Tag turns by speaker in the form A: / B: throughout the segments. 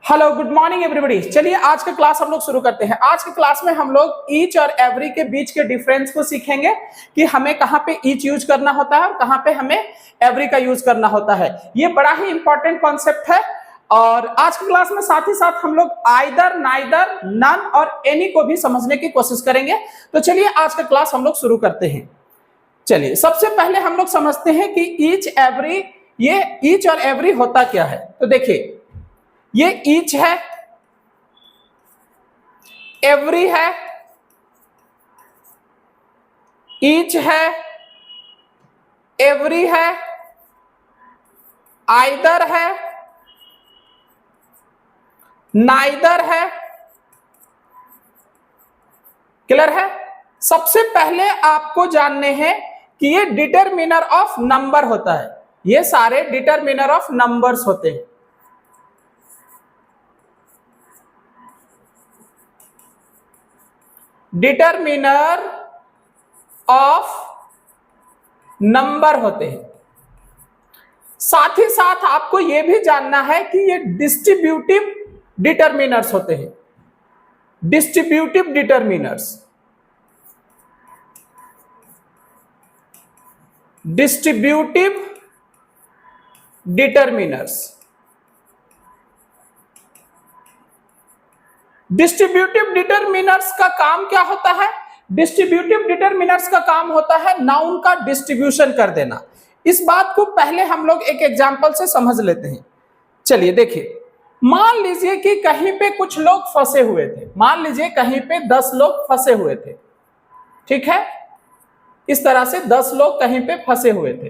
A: Hello good morning everybody. चलिए आज का क्लास हम लोग शुरू करते हैं। आज के क्लास में हम लोग ईच और एवरी के बीच के डिफरेंस को सीखेंगे कि हमें कहाँ पे ईच यूज करना होता है और कहाँ पे हमें एवरी का यूज करना होता है। ये बड़ा ही इंपॉर्टेंट कॉन्सेप्ट है और आज की क्लास में साथ ही साथ हम लोग आइदर, नाइदर, नन और एनी को भी समझने की कोशिश करेंगे। तो चलिए आज का क्लास हम लोग शुरू करते हैं। चलिए सबसे पहले हम लोग समझते हैं कि ईच एवरी, ये ईच और एवरी होता क्या है। तो देखिए ये ईच है, एवरी है, ईच है, एवरी है, आइदर है, नाइदर है। क्लियर है। सबसे पहले आपको जानने हैं कि ये डिटरमिनर ऑफ नंबर होता है। ये सारे डिटरमिनर ऑफ नंबर्स होते हैं। डिटरमिनर ऑफ नंबर होते हैं। साथ ही साथ आपको यह भी जानना है कि ये डिस्ट्रीब्यूटिव डिटरमिनर्स होते हैं। Distributive determiners, distributive determiners, distributive determiners का काम क्या होता है? डिस्ट्रीब्यूटिव डिटरमिनर्स का काम होता है नाउन का डिस्ट्रीब्यूशन कर देना। इस बात को पहले हम लोग एक एग्जांपल से समझ लेते हैं। चलिए देखिए, मान लीजिए कि कहीं पे कुछ लोग फंसे हुए थे। मान लीजिए कहीं पे 10 लोग फंसे हुए थे। ठीक है, इस तरह से 10 लोग कहीं पे फंसे हुए थे।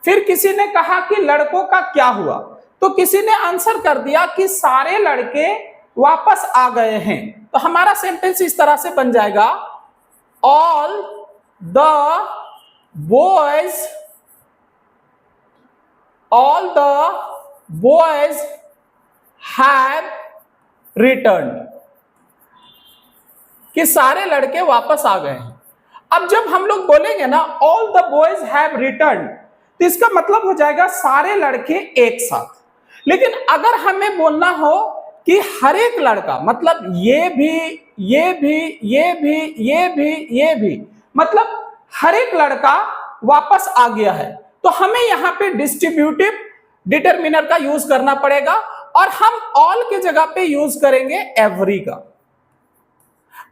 A: फिर किसी ने कहा कि लड़कों का क्या हुआ, तो किसी ने आंसर कर दिया कि सारे लड़के वापस आ गए हैं। तो हमारा सेंटेंस इस तरह से बन जाएगा, all the boys have returned, कि सारे लड़के वापस आ गए हैं। अब जब हम लोग बोलेंगे ना all the boys have returned, तो इसका मतलब हो जाएगा सारे लड़के एक साथ। लेकिन अगर हमें बोलना हो कि हर एक लड़का, मतलब ये भी, ये भी, ये भी, ये भी, ये भी, मतलब हर एक लड़का वापस आ गया है, तो हमें यहां पे डिस्ट्रीब्यूटिव डिटरमिनर का यूज करना पड़ेगा और हम ऑल के जगह पे यूज करेंगे एवरी का।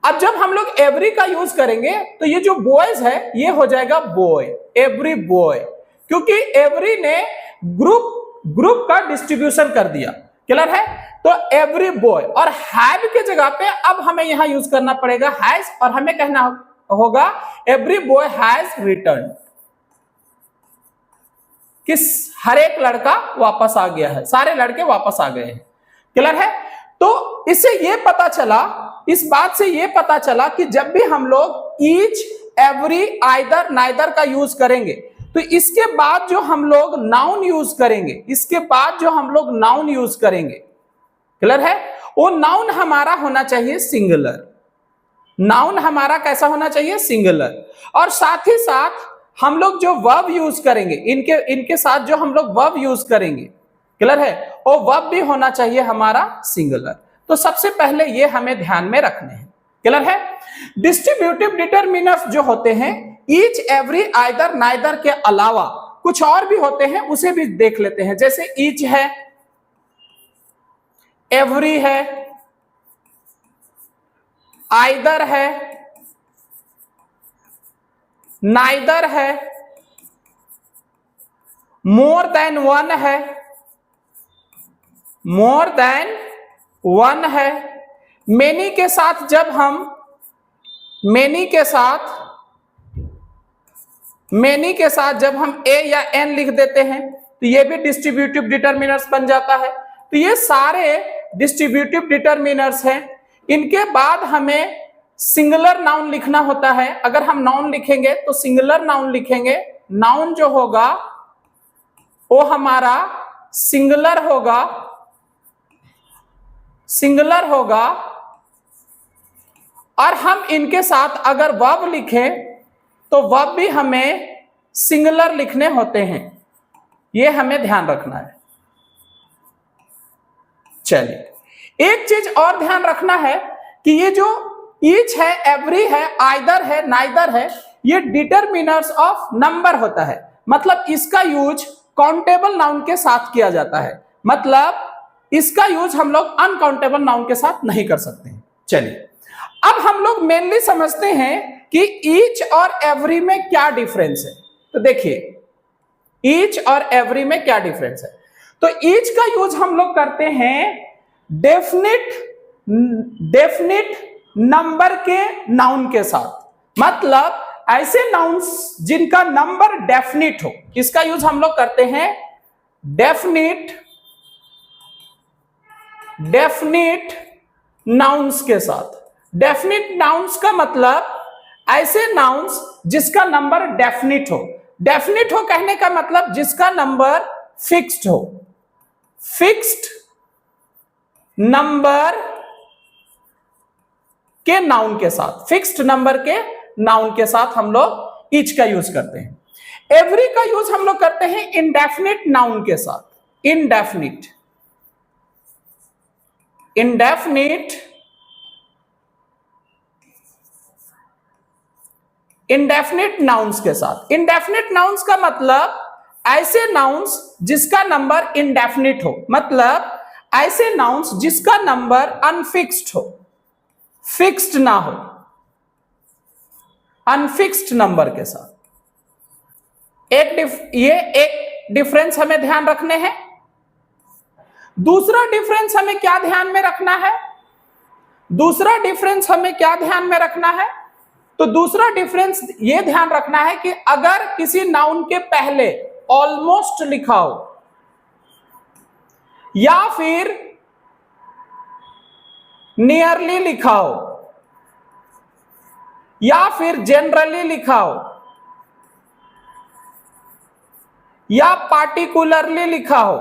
A: अब जब हम लोग एवरी का यूज करेंगे तो ये जो बॉयज है ये हो जाएगा बॉय, एवरी बॉय, क्योंकि एवरी ने ग्रुप का डिस्ट्रीब्यूशन कर दिया। क्लियर है। तो एवरी बॉय, और हैव के जगह पे अब हमें यहां यूज करना पड़ेगा हैज, और हमें कहना होगा एवरी बॉय हैज रिटर्न, कि हर एक लड़का वापस आ गया है, सारे लड़के वापस आ गए हैं। क्लियर है। तो इससे ये पता चला, इस बात से ये पता चला कि जब भी हम लोग ईच, एवरी, आइदर, नाइदर का यूज करेंगे तो इसके बाद जो हम लोग नाउन यूज करेंगे, इसके बाद जो हम लोग नाउन यूज करेंगे, क्लियर है, वो नाउन हमारा होना चाहिए सिंगुलर। नाउन हमारा कैसा होना चाहिए? सिंगुलर। और साथ ही साथ हम लोग जो वर्ब यूज करेंगे, इनके साथ जो हम लोग वर्ब यूज करेंगे, क्लियर है, वो वर्ब भी होना चाहिए हमारा सिंगुलर। तो सबसे पहले ये हमें ध्यान में रखने हैं। क्लियर है। डिस्ट्रीब्यूटिव डिटरमिनर्स जो होते हैं ईच, एवरी, आइदर, नाइदर के अलावा कुछ और भी होते हैं, उसे भी देख लेते हैं। जैसे ईच है, एवरी है, आइदर है, नाइदर है, मोर देन वन है, मोर देन वन है। मेनी के साथ जब हम मेनी के साथ जब हम ए या एन लिख देते हैं तो ये भी डिस्ट्रीब्यूटिव डिटरमिनर्स बन जाता है। तो ये सारे डिस्ट्रीब्यूटिव डिटरमिनर्स हैं। इनके बाद हमें सिंगुलर नाउन लिखना होता है। अगर हम नाउन लिखेंगे तो सिंगुलर नाउन लिखेंगे। नाउन जो होगा वो हमारा सिंगुलर होगा, और हम इनके साथ अगर वर्ब लिखें तो वर्ब भी हमें सिंगुलर लिखने होते हैं। ये हमें ध्यान रखना है। चलिए एक चीज और ध्यान रखना है कि ये जो ईच है, एवरी है, आइदर है, नाइदर है, ये डिटरमिनर्स ऑफ नंबर होता है। मतलब इसका यूज काउंटेबल नाउन के साथ किया जाता है, मतलब इसका यूज हम लोग अनकाउंटेबल नाउन के साथ नहीं कर सकते हैं। चलिए अब हम लोग मेनली समझते हैं कि ईच और एवरी में क्या डिफरेंस है। तो देखिए ईच और एवरी में क्या डिफरेंस है। तो ईच का यूज हम लोग करते हैं डेफिनिट नंबर के नाउन के साथ, मतलब ऐसे नाउन्स जिनका नंबर डेफिनिट हो, इसका यूज हम लोग करते हैं डेफिनिट नाउन्स के साथ। डेफिनिट नाउन्स का मतलब ऐसे नाउन्स जिसका नंबर डेफिनिट हो। डेफिनिट हो कहने का मतलब जिसका नंबर फिक्स्ड हो। फिक्स्ड नंबर के नाउन के साथ, फिक्स्ड नंबर के नाउन के साथ हम लोग ईच का यूज करते हैं। एवरी का यूज हम लोग करते हैं इंडेफिनिट नाउन के साथ। इंडेफिनिट नाउन्स के साथ। इंडेफिनिट नाउन्स का मतलब ऐसे नाउन्स जिसका नंबर इंडेफिनिट हो, मतलब ऐसे नाउन्स जिसका नंबर अनफिक्स्ड हो, फिक्स्ड ना हो, अनफिक्स्ड नंबर के साथ। ये एक डिफरेंस हमें ध्यान रखने हैं। दूसरा डिफरेंस हमें क्या ध्यान में रखना है? दूसरा डिफरेंस हमें क्या ध्यान में रखना है? तो दूसरा डिफरेंस यह ध्यान रखना है कि अगर किसी नाउन के पहले ऑलमोस्ट लिखा हो या फिर नियरली लिखा हो या फिर जनरली लिखा हो या पार्टिकुलरली लिखा हो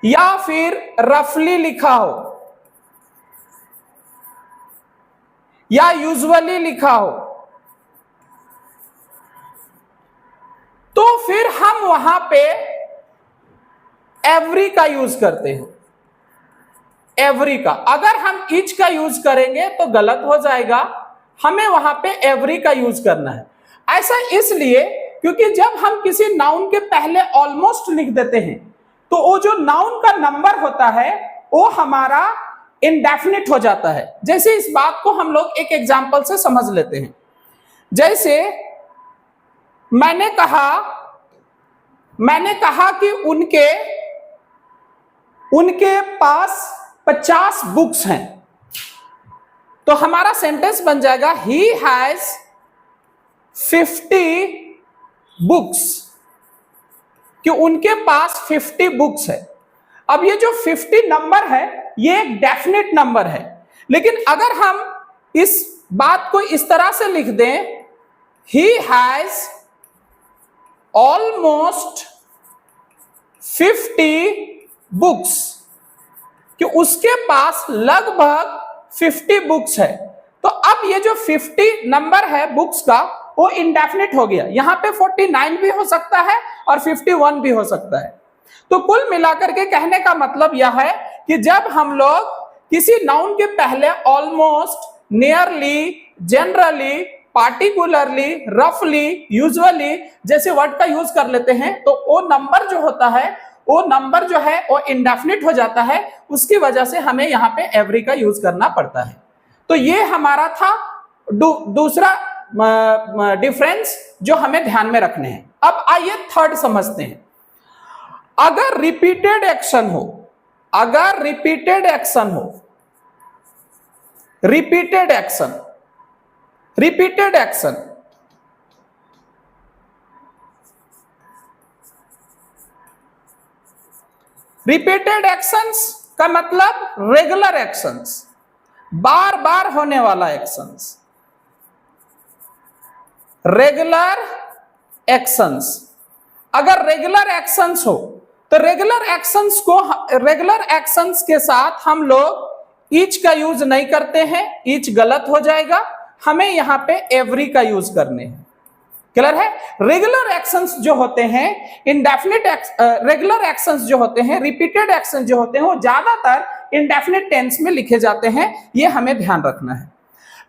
A: या फिर रफली लिखा हो या यूजुअली लिखा हो, तो फिर हम वहां पे एवरी का यूज करते हैं। एवरी का अगर हम ईच का यूज करेंगे तो गलत हो जाएगा, हमें वहां पे एवरी का यूज करना है। ऐसा इसलिए क्योंकि जब हम किसी नाउन के पहले ऑलमोस्ट लिख देते हैं तो वो जो नाउन का नंबर होता है वो हमारा इंडेफिनिट हो जाता है। जैसे इस बात को हम लोग एक एग्जांपल से समझ लेते हैं। जैसे मैंने कहा कि उनके पास 50 बुक्स हैं, तो हमारा सेंटेंस बन जाएगा ही हैज 50 बुक्स, कि उनके पास 50 बुक्स है। अब ये जो 50 नंबर है ये एक डेफिनेट नंबर है, लेकिन अगर हम इस बात को इस तरह से लिख दें ही हैज ऑलमोस्ट 50 बुक्स, कि उसके पास लगभग 50 बुक्स है, तो अब ये जो 50 नंबर है बुक्स का वो इंडेफिनिट हो गया। यहां पे 49 भी हो सकता है और 51 भी हो सकता है। तो कुल मिलाकर के कहने का मतलब यह है कि जब हम लोग किसी नाउन के पहले ऑलमोस्ट, नियरली, जनरली, पार्टिकुलरली, रफली, यूजुअली जैसे वर्ड का यूज कर लेते हैं तो वो नंबर जो है वो इंडेफिनिट हो जाता है। उसकी वजह से हमें यहाँ पे एवरी का यूज करना पड़ता है। तो ये हमारा था दूसरा डिफरेंस जो हमें ध्यान में रखने हैं। अब आइए थर्ड समझते हैं। अगर रिपीटेड एक्शन हो, रिपीटेड एक्शंस का मतलब रेगुलर एक्शंस, बार बार होने वाला एक्शंस, रेगुलर एक्शंस। अगर रेगुलर एक्शंस हो तो रेगुलर एक्शंस के साथ हम लोग ईच का यूज नहीं करते हैं, ईच गलत हो जाएगा, हमें यहां पे एवरी का यूज करने हैं। क्लियर है? रेगुलर एक्शंस जो होते हैं, इंडेफिनिट रेगुलर एक्शंस जो होते हैं, रिपीटेड एक्शन जो होते हैं, वो ज्यादातर इंडेफिनिट टेंस में लिखे जाते हैं। ये हमें ध्यान रखना है।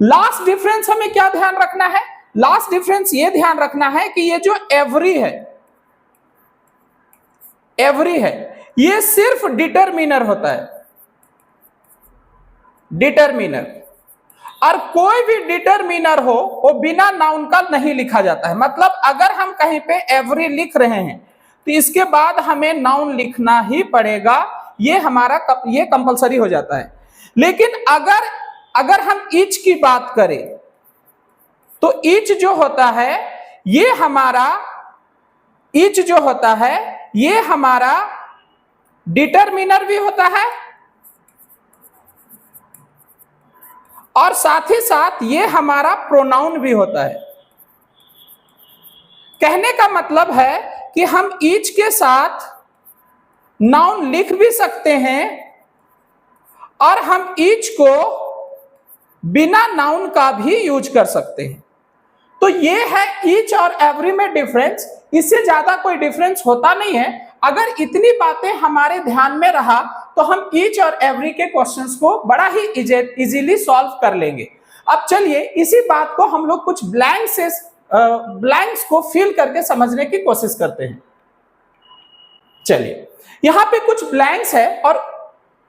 A: लास्ट डिफरेंस हमें क्या ध्यान रखना है? लास्ट डिफरेंस ये ध्यान रखना है कि ये जो एवरी है, एवरी है, ये सिर्फ डिटरमिनर होता है, डिटरमिनर। और कोई भी डिटरमिनर हो वो बिना नाउन का नहीं लिखा जाता है। मतलब अगर हम कहीं पे एवरी लिख रहे हैं तो इसके बाद हमें नाउन लिखना ही पड़ेगा, ये हमारा ये कंपलसरी हो जाता है। लेकिन अगर हम ईच की बात करें तो ईच जो होता है ये हमारा, ईच जो होता है ये हमारा डिटरमिनर भी होता है और साथ ही साथ ये हमारा प्रोनाउन भी होता है। कहने का मतलब है कि हम ईच के साथ नाउन लिख भी सकते हैं और हम ईच को बिना नाउन का भी यूज कर सकते हैं। तो ये है ईच और एवरी में डिफरेंस। इससे ज्यादा कोई डिफरेंस होता नहीं है। अगर इतनी बातें हमारे ध्यान में रहा तो हम ईच और एवरी के क्वेश्चंस को बड़ा ही इजीली सॉल्व कर लेंगे। अब चलिए इसी बात को हम लोग कुछ ब्लैंक्स को फिल करके समझने की कोशिश करते हैं। चलिए यहां पे कुछ ब्लैंक्स है और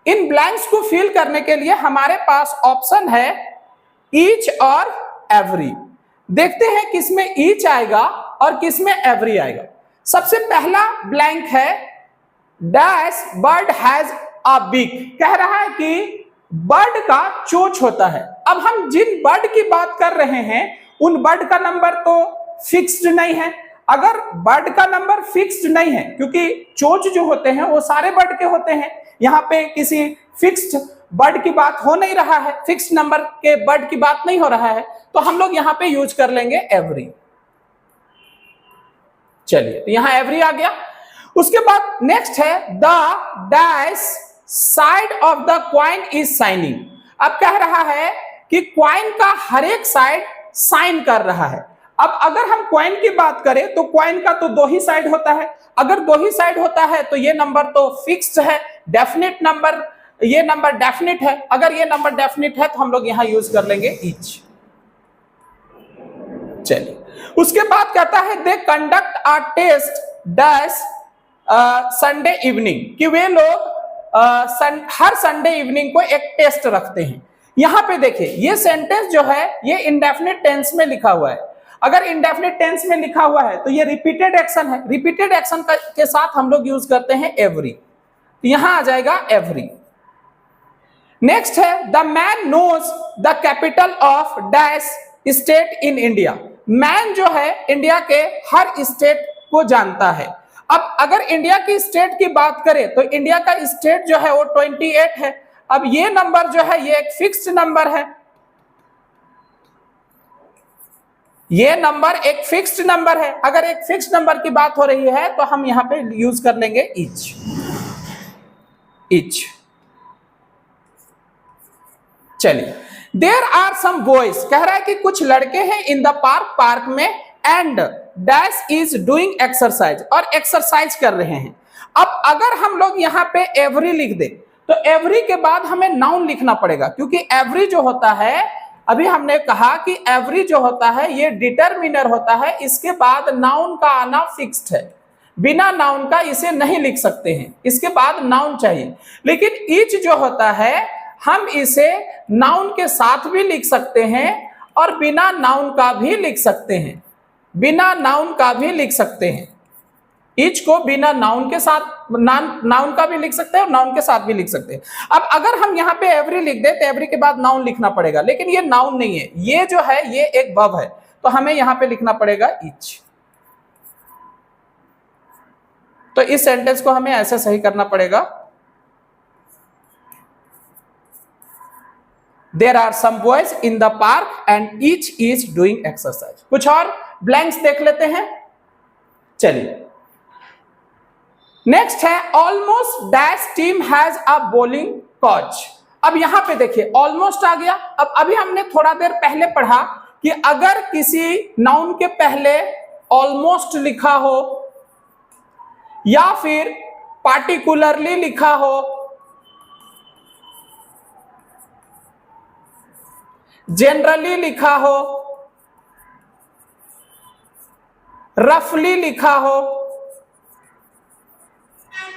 A: इन ब्लैंक्स को फिल करने के लिए हमारे पास ऑप्शन है ईच और एवरी। देखते हैं किसमें ईच आएगा और किसमें एवरी आएगा। सबसे पहला ब्लैंक है dash bird has a beak. कह रहा है कि बर्ड का चोंच होता है। अब हम जिन बर्ड की बात कर रहे हैं उन बर्ड का नंबर तो फिक्स्ड नहीं है। अगर बर्ड का नंबर फिक्स्ड नहीं है, क्योंकि चोंच जो होते हैं वो सारे बर्ड के होते हैं, यहाँ पे किसी फिक्स्ड बर्ड की बात हो नहीं रहा है, फिक्स्ड नंबर के बर्ड की बात नहीं हो रहा है, तो हम लोग यहाँ पे यूज कर लेंगे एवरी। चलिए तो यहाँ एवरी आ गया। उसके बाद नेक्स्ट है the dash side of the coin is shining. अब कह रहा है कि क्वाइन का हर एक साइड साइन कर रहा है। अब अगर हम क्वाइन की बात करें तो क्वाइन का तो दो ही साइड होता है। अगर दो ही साइड होता है तो ये नंबर तो फिक्स्ड है, डेफिनेट नंबर, ये नंबर डेफिनेट है। अगर ये नंबर डेफिनेट है तो हम लोग यहां यूज कर लेंगे ईच। चलिए उसके बाद कहता है they conduct a test dash Sunday evening, कि वे लोग हर संडे इवनिंग को एक टेस्ट रखते हैं। यहां पे देखिए ये सेंटेंस जो है ये इंडेफिनिट टेंस में लिखा हुआ है। अगर इंडेफिनिट टेंस में लिखा हुआ है तो ये रिपीटेड एक्शन है। रिपीटेड एक्शन के साथ हम लोग यूज करते हैं एवरी, तो यहां आ जाएगा एवरी। नेक्स्ट है the man knows the capital of dash state in India. Man जो है इंडिया के हर स्टेट को जानता है। अब अगर इंडिया की स्टेट की बात करें तो इंडिया का स्टेट जो है वो 28 है। अब ये नंबर जो है ये एक फिक्स्ड नंबर है, ये नंबर एक फिक्स्ड नंबर है। अगर एक फिक्स्ड नंबर की बात हो रही है तो हम यहां पे यूज कर लेंगे ईच। ईच। चलिए देयर आर सम बॉयज, कह रहा है कि कुछ लड़के हैं इन द पार्क, पार्क में, and dash is doing exercise, और एक्सरसाइज कर रहे हैं। अब अगर हम लोग यहाँ पे एवरी लिख दे तो एवरी के बाद हमें नाउन लिखना पड़ेगा, क्योंकि एवरी जो होता है, अभी हमने कहा कि एवरी जो होता है ये डिटरमिनर होता है, इसके बाद नाउन का आना फिक्स्ड है। बिना नाउन का इसे नहीं लिख सकते हैं, इसके बाद नाउन चाहिए। लेकिन ईच जो होता है हम इसे नाउन के साथ भी लिख सकते हैं और बिना नाउन का भी लिख सकते हैं, बिना नाउन का भी लिख सकते हैं। ईच को बिना नाउन के साथ, नाउन का भी लिख सकते हैं और नाउन के साथ भी लिख सकते हैं। अब अगर हम यहाँ पे एवरी लिख दे तो एवरी के बाद नाउन लिखना पड़ेगा, लेकिन ये नाउन नहीं है, ये जो है ये एक वर्ब है, तो हमें यहाँ पे लिखना पड़ेगा ईच। तो इस सेंटेंस को हमें ऐसे सही करना पड़ेगा, there are some boys in the park and each is doing exercise. कुछ और ब्लैंक्स देख लेते हैं। चलिए नेक्स्ट है almost dash team has a bowling coach. अब यहां पे देखिए ऑलमोस्ट आ गया। अब अभी हमने थोड़ा देर पहले पढ़ा कि अगर किसी नाउन के पहले ऑलमोस्ट लिखा हो, या फिर पार्टिकुलरली लिखा हो, जनरली लिखा हो, रफली लिखा हो,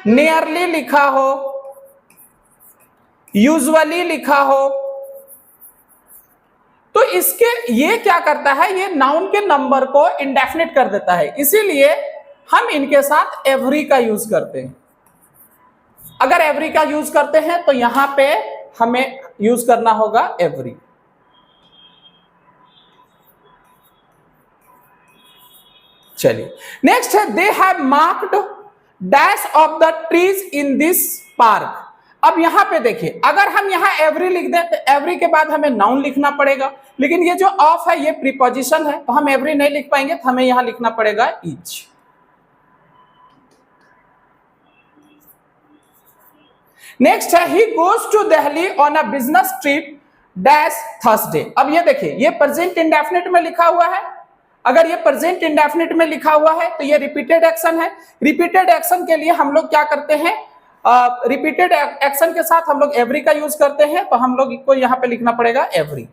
A: नियरली लिखा हो, यूजुअली लिखा हो, तो इसके ये क्या करता है, ये नाउन के नंबर को इंडेफिनिट कर देता है, इसीलिए हम इनके साथ एवरी का यूज करते हैं। अगर एवरी का यूज करते हैं तो यहां पे हमें यूज करना होगा एवरी। चलिए नेक्स्ट है, they have marked dash of the trees in this park. अब यहां पे देखिए, अगर हम यहां एवरी लिख दें तो एवरी के बाद हमें नाउन लिखना पड़ेगा, लेकिन ये जो ऑफ है ये प्रीपोजिशन है, तो हम एवरी नहीं लिख पाएंगे, तो हमें यहां लिखना पड़ेगा ईच। नेक्स्ट है, he goes to Delhi on a business trip dash Thursday. अब ये देखिए, ये प्रेजेंट इंडेफिनिट में लिखा हुआ है। अगर ये प्रेजेंट इंडेफिनिट में लिखा हुआ है तो ये रिपीटेड एक्शन है। रिपीटेड एक्शन के लिए हम लोग क्या करते हैं, रिपीटेड एक्शन के साथ हम लोग एवरी का यूज करते हैं, तो हम लोग को यहां पे लिखना पड़ेगा एवरी।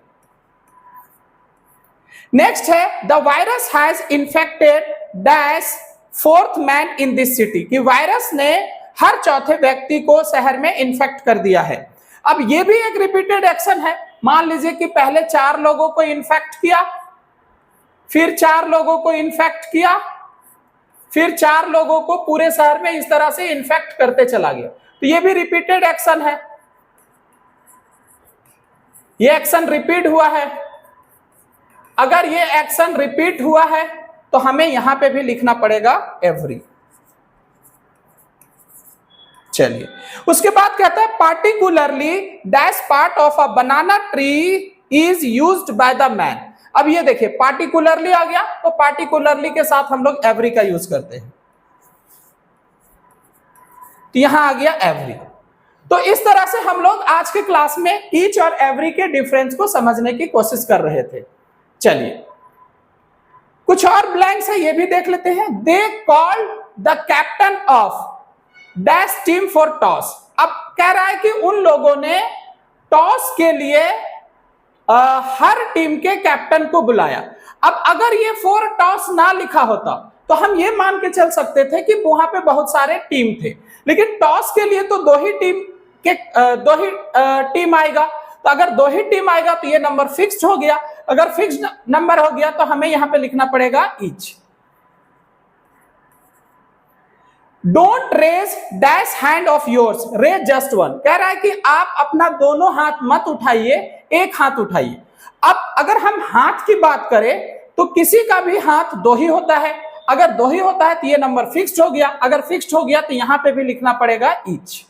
A: नेक्स्ट है, the virus has infected dash fourth man in this city, कि वायरस ने हर चौथे व्यक्ति को शहर में इन्फेक्ट कर दिया है। अब ये भी एक रिपीटेड एक्शन है। मान लीजिए कि पहले 4 लोगों को इन्फेक्ट किया, फिर 4 लोगों को इन्फेक्ट किया, फिर 4 लोगों को पूरे शहर में इस तरह से इन्फेक्ट करते चला गया, तो ये भी रिपीटेड एक्शन है, ये एक्शन रिपीट हुआ है। अगर ये एक्शन रिपीट हुआ है तो हमें यहां पे भी लिखना पड़ेगा एवरी। चलिए उसके बाद कहता है, particularly dash part of a banana tree is used by the man. अब ये देखिए, पार्टिकुलरली आ गया, तो पार्टिकुलरली के साथ हम लोग एवरी का यूज करते हैं, तो यहां आ गया एवरी। तो इस तरह से हम लोग आज के क्लास में ईच और एवरी के डिफरेंस को समझने की कोशिश कर रहे थे। चलिए कुछ और ब्लैंक्स है, ये भी देख लेते हैं। They called the captain of dash team for toss. अब कह रहा है कि उन लोगों ने टॉस के लिए हर टीम के कैप्टन को बुलाया। अब अगर ये फॉर टॉस ना लिखा होता तो हम ये मान के चल सकते थे कि वहां पे बहुत सारे टीम थे, लेकिन टॉस के लिए तो दो ही टीम आएगा, तो अगर 2 ही टीम आएगा तो ये नंबर फिक्स्ड हो गया। अगर फिक्स्ड नंबर हो गया तो हमें यहां पे लिखना पड़ेगा each. Don't raise dash hand of yours, raise just one. कह रहा है कि आप अपना दोनों हाथ मत उठाइए, एक हाथ उठाइए। अब अगर हम हाथ की बात करें तो किसी का भी हाथ 2 ही होता है, अगर 2 ही होता है तो ये नंबर फिक्स्ड हो गया, अगर फिक्स्ड हो गया तो यहां पे भी लिखना पड़ेगा ईच।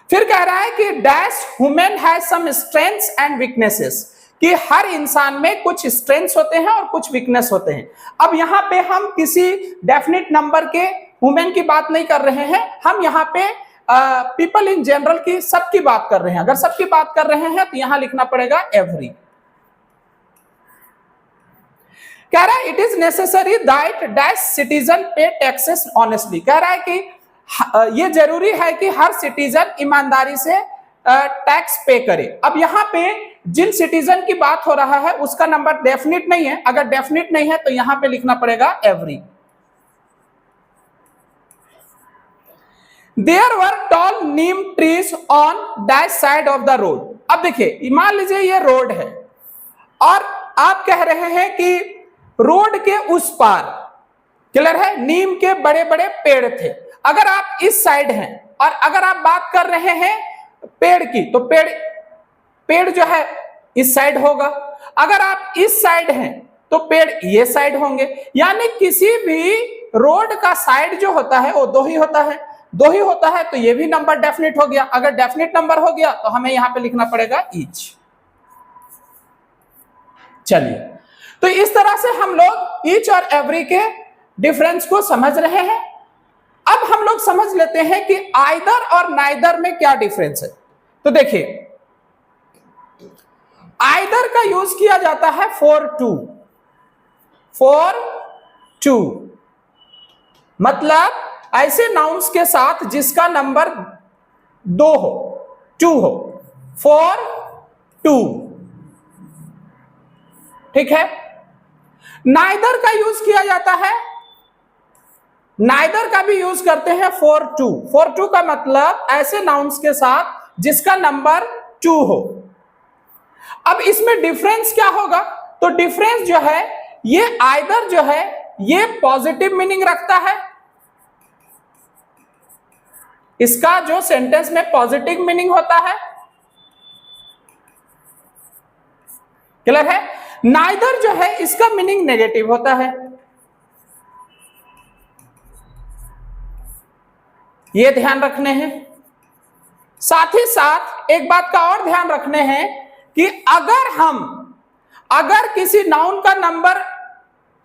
A: फिर कह रहा है कि dash human has some strengths and weaknesses, कि हर इंसान में कुछ स्ट्रेंथ्स होते हैं और कुछ वीकनेस होते हैं। अब यहां पे हम किसी डेफिनेट नंबर के ह्यूमन की बात नहीं कर रहे हैं, हम यहां पे पीपल इन जनरल की, सबकी बात कर रहे हैं। अगर सबकी बात कर रहे हैं तो यहां लिखना पड़ेगा एवरी। कह रहा है it is necessary that dash citizen पे टैक्सेस ऑनेस्टली। कह रहा है कि ये जरूरी है कि हर सिटीजन ईमानदारी से टैक्स पे करे। अब यहां पे जिन सिटीजन की बात हो रहा है उसका नंबर डेफिनिट नहीं है, अगर डेफिनिट नहीं है तो यहां पे लिखना पड़ेगा every. There were tall neem trees on dash side of the road. अब देखिए, मान लीजिए ये रोड है और आप कह रहे हैं कि रोड के उस पार, क्लियर है, नीम के बड़े बड़े पेड़ थे। अगर आप इस साइड हैं और अगर आप बात कर रहे हैं पेड़ की, तो पेड़ जो है इस साइड होगा। अगर आप इस साइड हैं तो पेड़ ये साइड होंगे। यानी किसी भी रोड का साइड जो होता है वो 2 ही होता है, 2 ही होता है, तो ये भी नंबर डेफिनिट हो गया। अगर डेफिनिट नंबर हो गया तो हमें यहां पे लिखना पड़ेगा ईच। चलिए, तो इस तरह से हम लोग ईच और एवरी के डिफरेंस को समझ रहे हैं। अब हम लोग समझ लेते हैं कि आइदर और नाइदर में क्या डिफरेंस है। तो देखिए, आइदर का यूज किया जाता है फॉर टू, 4 2, मतलब ऐसे नाउन्स के साथ जिसका नंबर 2 हो, 2 हो, 4 2, ठीक है। नाइदर का यूज किया जाता है, नाइदर का भी यूज करते हैं 4 2, 4 2 का मतलब ऐसे नाउन्स के साथ जिसका नंबर 2 हो। अब इसमें डिफरेंस क्या होगा, तो डिफरेंस जो है ये आइदर जो है ये पॉजिटिव मीनिंग रखता है, इसका जो सेंटेंस में पॉजिटिव मीनिंग होता है, क्लियर है। नाइदर जो है इसका मीनिंग नेगेटिव होता है, ये ध्यान रखने हैं। साथ ही साथ एक बात का और ध्यान रखने हैं कि अगर किसी नाउन का नंबर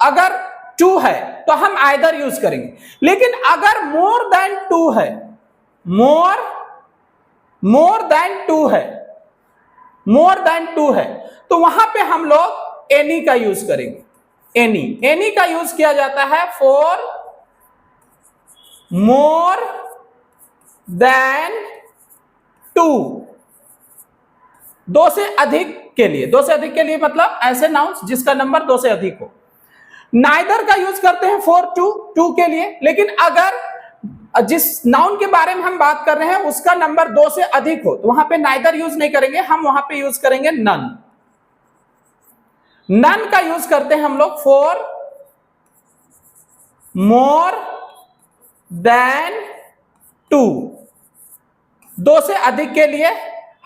A: अगर 2 है तो हम आइदर यूज करेंगे, लेकिन अगर मोर देन 2 है, मोर देन 2 है, मोर देन 2 है, तो वहां पे हम लोग एनी का यूज करेंगे। एनी का यूज किया जाता है फॉर मोर देन 2, 2 से अधिक के लिए। 2 से अधिक के लिए मतलब ऐसे नाउन्स जिसका नंबर 2 से अधिक हो। नाइदर का यूज करते हैं फॉर 2 के लिए, लेकिन अगर जिस नाउन के बारे में हम बात कर रहे हैं उसका नंबर 2 से अधिक हो तो वहां पे नाइदर यूज नहीं करेंगे, हम वहां पे यूज करेंगे नन। नन का यूज करते हैं हम लोग फॉर मोर देन 2, 2 से अधिक के लिए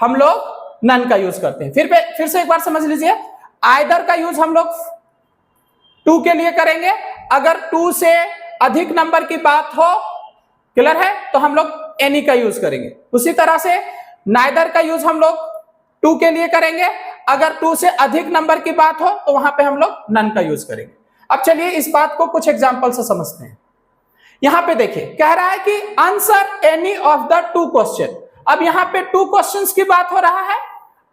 A: हम लोग नन का यूज करते हैं। फिर से एक बार समझ लीजिए, आइदर का यूज हम लोग 2 के लिए करेंगे, अगर 2 से अधिक नंबर की बात हो, क्लियर है, तो हम लोग एनी का यूज करेंगे। उसी तरह से नाइदर का यूज हम लोग 2 के लिए करेंगे, अगर 2 से अधिक नंबर की बात हो तो वहां पे हम लोग नन का यूज करेंगे। अब चलिए इस बात को कुछ एग्जांपल से समझते हैं। यहां पे देखिए कह रहा है कि answer any of the 2 question. अब यहां पे 2 क्वेश्चंस की बात हो रहा है,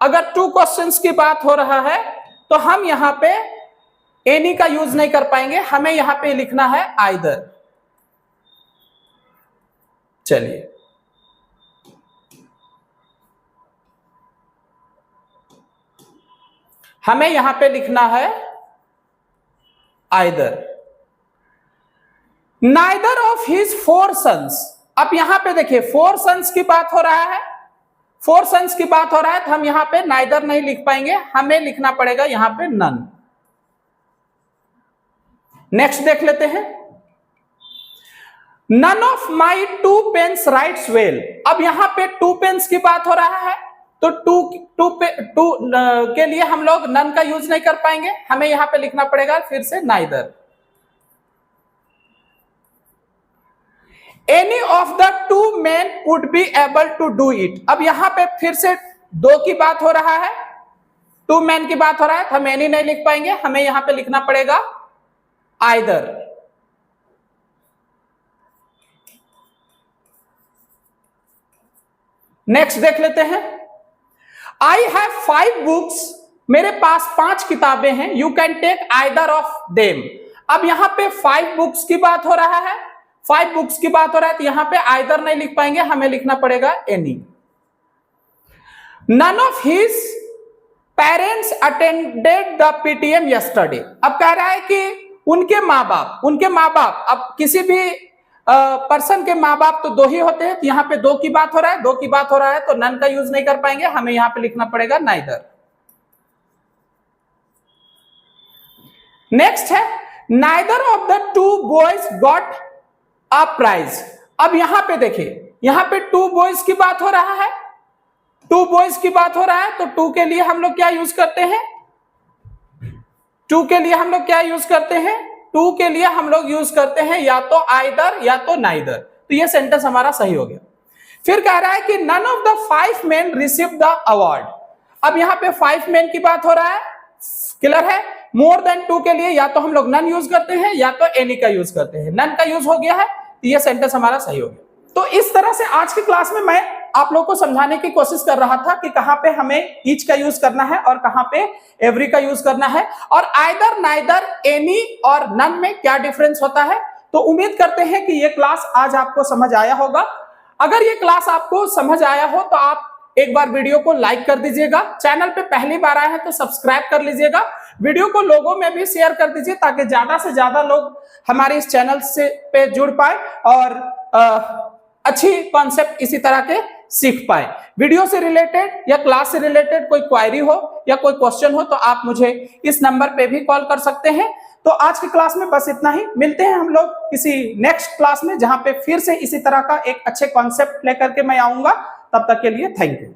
A: अगर 2 क्वेश्चंस की बात हो रहा है तो हम यहां पे एनी का यूज नहीं कर पाएंगे, हमें यहां पे लिखना है आइदर। चलिए हमें यहां पे लिखना है either. Neither of his 4 sons. अब यहां पे देखिए 4 सन्स की बात हो रहा है, 4 सन्स की बात हो रहा है तो हम यहां पे नाइदर नहीं लिख पाएंगे, हमें लिखना पड़ेगा यहां पे नन। नेक्स्ट देख लेते हैं, none of my 2 pens writes well. अब यहां पे 2 पेन्स की बात हो रहा है तो 2 के लिए हम लोग नन का यूज नहीं कर पाएंगे, हमें यहां पे लिखना पड़ेगा फिर से neither. Any of the 2 men would be able to do it। अब यहां पे फिर से 2 की बात हो रहा है, 2 men की बात हो रहा है तो हम एनी नहीं लिख पाएंगे, हमें यहां पे लिखना पड़ेगा आइदर। नेक्स्ट देख लेते हैं, आई हैव 5 बुक्स। मेरे पास 5 किताबें हैं, you can take either of them. अब यहां पे 5 बुक्स की बात हो रहा है, 5 बुक्स की बात हो रहा है तो यहां पे आइदर नहीं लिख पाएंगे, हमें लिखना पड़ेगा any. None of his parents attended the PTM yesterday. अब कह रहा है कि उनके माँ बाप, अब किसी भी पर्सन के माँ बाप तो 2 ही होते हैं, तो यहां पे 2 की बात हो रहा है, 2 की बात हो रहा है तो नन का यूज नहीं कर पाएंगे, हमें यहां पे लिखना पड़ेगा नाइदर। नेक्स्ट है, neither of the 2 boys got a prize. अब यहां पे देखिए, यहां पे 2 boys की बात हो रहा है, 2 boys की बात हो रहा है तो 2 के लिए हम लोग क्या यूज करते हैं, 2 के लिए हम लोग क्या यूज करते हैं, 2 के लिए हम लोग यूज करते हैं या तो आइदर या तो नाइदर। तो ये सेंटेंस हमारा सही हो गया। फिर कह रहा है कि none of the 5 men receive the award. अब यहां पे 5 men की बात हो रहा है, क्लियर है। मोर देन 2 के लिए या तो हम लोग नन यूज करते हैं या तो एनी का यूज करते हैं, नन का यूज हो गया है तो ये सेंटेंस हमारा सही हो गया। तो इस तरह से आज की क्लास में मैं आप लोग को समझाने की कोशिश कर रहा था कि कहां पे हमें ईच का यूज करना है और कहां पे एवरी का यूज करना है, और आइदर, नाइदर, एनी और नन में क्या डिफरेंस होता है। तो उम्मीद करते हैं कि ये क्लास आज आपको समझ आया होगा। अगर ये क्लास आपको समझ आया हो तो आप एक बार वीडियो को लाइक कर दीजिएगा, चैनल पे पहली बार आए हैं तो सब्सक्राइब कर लीजिएगा, वीडियो को लोगों में भी शेयर कर दीजिए ताकि ज्यादा से ज्यादा लोग हमारे इस चैनल से पे जुड़ पाए और अच्छी कॉन्सेप्ट इसी तरह के सीख पाए। वीडियो से रिलेटेड या क्लास से रिलेटेड कोई क्वेरी हो या कोई क्वेश्चन हो तो आप मुझे इस नंबर पे भी कॉल कर सकते हैं। तो आज की क्लास में बस इतना ही, मिलते हैं हम लोग किसी नेक्स्ट क्लास में जहां पे फिर से इसी तरह का एक अच्छे कॉन्सेप्ट लेकर के मैं आऊंगा। तब तक के लिए थैंक यू।